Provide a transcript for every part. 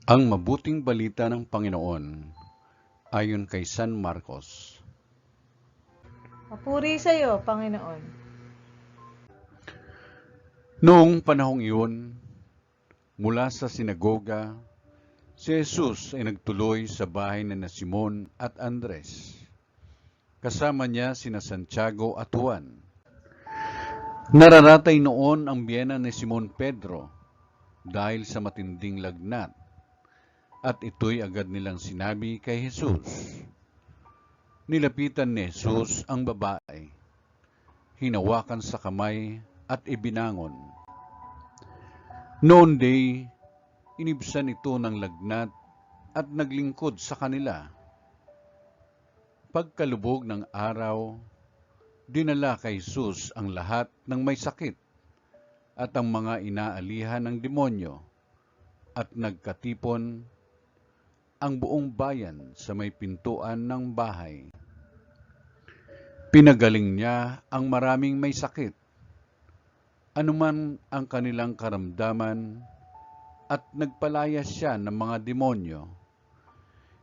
Ang mabuting balita ng Panginoon ayon kay San Marcos. Papuri sa iyo, Panginoon. Noong panahong iyon, mula sa sinagoga, si Jesus ay nagtuloy sa bahay na Simon at Andres. Kasama niya sina Santiago at Juan. Nararatay noon ang biyena ni Simon Pedro dahil sa matinding lagnat, at ito'y agad nilang sinabi kay Jesus. Nilapitan ni Jesus ang babae, hinawakan sa kamay at ibinangon. Noon day, inibsan ito ng lagnat at naglingkod sa kanila. Pagkalubog ng araw, dinala kay Jesus ang lahat ng may sakit at ang mga inaalihan ng demonyo, at nagkatipon ang buong bayan sa may pintuan ng bahay. Pinagaling niya ang maraming may sakit, anuman ang kanilang karamdaman, at nagpalayas siya ng mga demonyo.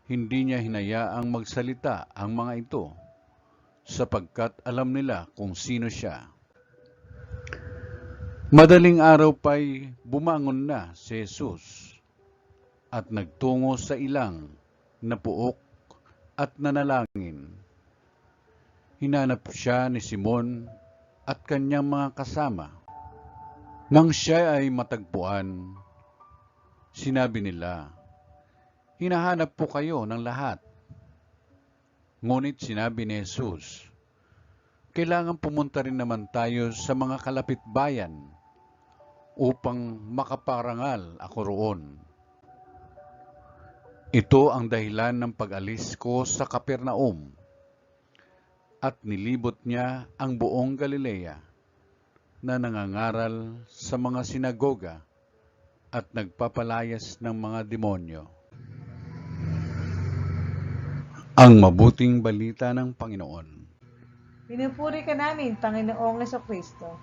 Hindi niya hinayaang magsalita ang mga ito, sapagkat alam nila kung sino siya. Madaling araw pa'y bumangon na si Jesus at nagtungo sa ilang na puok at nanalangin. Hinanap siya ni Simon at kanyang mga kasama. Nang siya ay matagpuan, sinabi nila, "Hinahanap po kayo ng lahat." Ngunit sinabi ni Jesus, "Kailangan pumunta rin naman tayo sa mga kalapit bayan upang makaparangal ako roon. Ito ang dahilan ng pag-alis ko sa Kapernaum." At nilibot niya ang buong Galilea na nangangaral sa mga sinagoga at nagpapalayas ng mga demonyo. Ang mabuting balita ng Panginoon. Pinupuri ka namin, Panginoong Jesucristo.